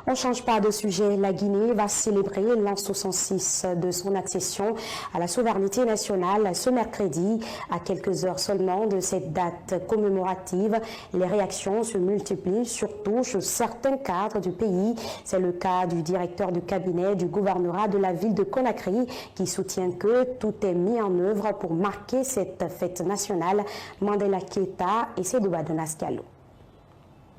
On ne change pas de sujet. La Guinée va célébrer l'an 66 de son accession à la souveraineté nationale ce mercredi. À quelques heures seulement de cette date commémorative, les réactions se multiplient, surtout chez certains cadres du pays. C'est le cas du directeur du cabinet du gouvernorat de la ville de Conakry qui soutient que tout est mis en œuvre pour marquer cette fête nationale. Mandela Keita et Sedouba Donascalo.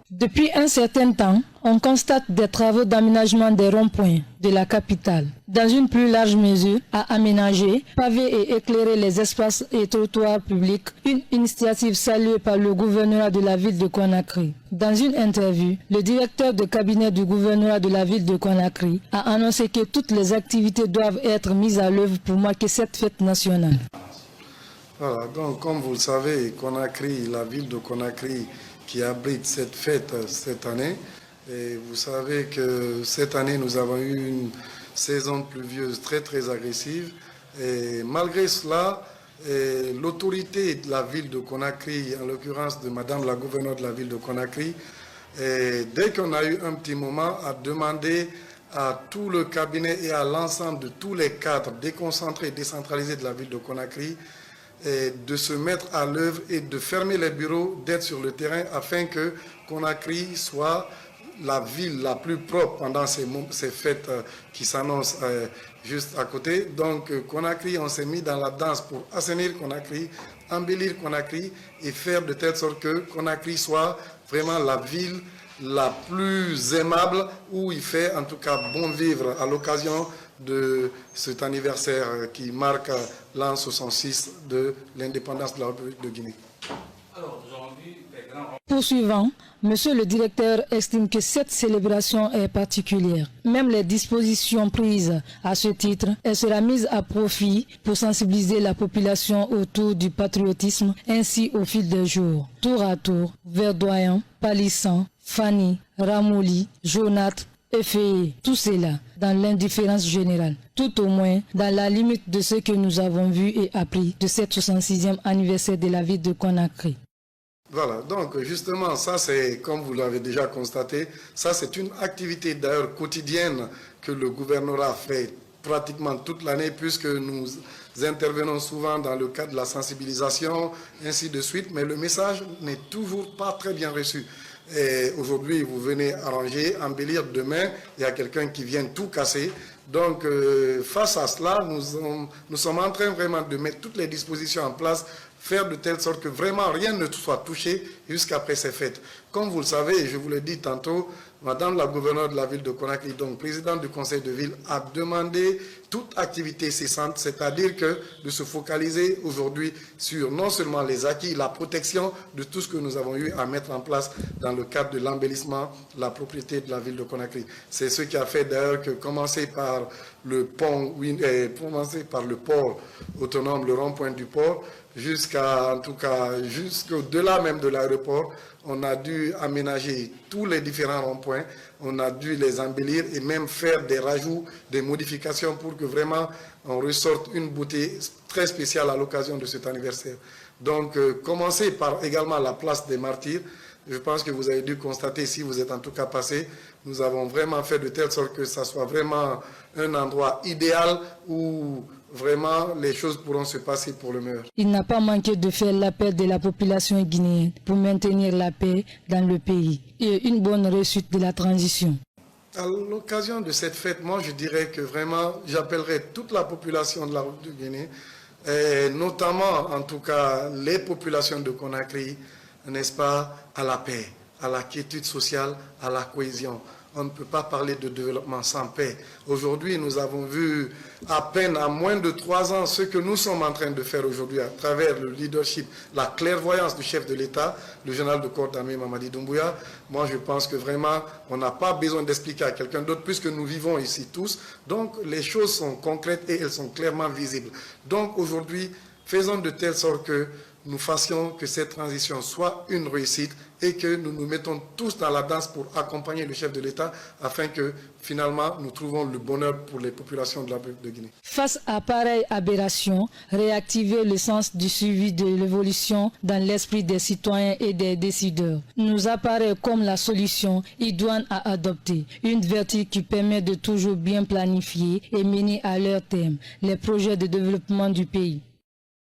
Depuis un certain temps, on constate des travaux d'aménagement des ronds-points de la capitale. Dans une plus large mesure, à aménager, paver et éclairer les espaces et trottoirs publics, une initiative saluée par le gouvernorat de la ville de Conakry. Dans une interview, le directeur de cabinet du gouvernorat de la ville de Conakry a annoncé que toutes les activités doivent être mises à l'œuvre pour marquer cette fête nationale. Voilà, donc comme vous le savez, Conakry, la ville de Conakry, qui abrite cette fête cette année. Et vous savez que cette année, nous avons eu une saison pluvieuse très agressive. Et malgré cela, l'autorité de la ville de Conakry, en l'occurrence de Madame la gouverneure de la ville de Conakry, dès qu'on a eu un petit moment, a demandé à tout le cabinet et à l'ensemble de tous les cadres déconcentrés et décentralisés de la ville de Conakry de se mettre à l'œuvre et de fermer les bureaux, d'être sur le terrain afin que Conakry soit la ville la plus propre pendant ces fêtes qui s'annoncent juste à côté. Donc Conakry, on s'est mis dans la danse pour assainir Conakry, embellir Conakry et faire de telle sorte que Conakry soit vraiment la ville la plus aimable où il fait en tout cas bon vivre à l'occasion de cet anniversaire qui marque l'an 66 de l'indépendance de la République de Guinée. Poursuivant, monsieur le directeur estime que cette célébration est particulière. Même les dispositions prises à ce titre, elle sera mise à profit pour sensibiliser la population autour du patriotisme ainsi au fil des jours. Tour à tour, Verdoyant, Palissan, Fanny, Ramouli, Jonath, Effet, tout cela dans l'indifférence générale, tout au moins dans la limite de ce que nous avons vu et appris de cette 66e anniversaire de la ville de Conakry. Voilà, donc justement, ça c'est, comme vous l'avez déjà constaté, ça c'est une activité d'ailleurs quotidienne que le gouvernorat fait pratiquement toute l'année puisque nous intervenons souvent dans le cadre de la sensibilisation, ainsi de suite, mais le message n'est toujours pas très bien reçu. Et aujourd'hui, vous venez arranger, embellir. Demain, il y a quelqu'un qui vient tout casser. Donc, face à cela, nous sommes en train vraiment de mettre toutes les dispositions en place, faire de telle sorte que vraiment rien ne soit touché jusqu'après ces fêtes. Comme vous le savez, et je vous l'ai dit tantôt, Madame la gouverneure de la ville de Conakry, donc présidente du conseil de ville, a demandé toute activité cessante, c'est-à-dire que de se focaliser aujourd'hui sur non seulement les acquis, la protection de tout ce que nous avons eu à mettre en place dans le cadre de l'embellissement, la propriété de la ville de Conakry. C'est ce qui a fait d'ailleurs que commencer par le pont, commencer par le port autonome, le rond-point du port, jusqu'au-delà même de l'aéroport, on a dû aménager tous les différents ronds-points, on a dû les embellir et même faire des rajouts, des modifications pour que vraiment on ressorte une beauté très spéciale à l'occasion de cet anniversaire. Donc, commencer par également la place des martyrs. Je pense que vous avez dû constater, si vous êtes en tout cas passé, nous avons vraiment fait de telle sorte que ça soit vraiment un endroit idéal où vraiment les choses pourront se passer pour le meilleur. Il n'a pas manqué de faire l'appel de la population guinéenne pour maintenir la paix dans le pays et une bonne réussite de la transition. À l'occasion de cette fête, moi je dirais que vraiment j'appellerai toute la population de la République de Guinée, et notamment en tout cas les populations de Conakry, n'est-ce pas, à la paix, à la quiétude sociale, à la cohésion. On ne peut pas parler de développement sans paix. Aujourd'hui, nous avons vu à peine à moins de 3 ans ce que nous sommes en train de faire aujourd'hui à travers le leadership, la clairvoyance du chef de l'État, le général de corps d'armée Mamadi Doumbouya. Moi, je pense que vraiment, on n'a pas besoin d'expliquer à quelqu'un d'autre puisque nous vivons ici tous. Donc, les choses sont concrètes et elles sont clairement visibles. Donc, aujourd'hui, faisons de telle sorte que nous fassions que cette transition soit une réussite et que nous nous mettons tous dans la danse pour accompagner le chef de l'État afin que finalement nous trouvons le bonheur pour les populations de la République de Guinée. Face à pareille aberration, réactiver le sens du suivi de l'évolution dans l'esprit des citoyens et des décideurs nous apparaît comme la solution idoine à adopter, une vertu qui permet de toujours bien planifier et mener à leur terme les projets de développement du pays.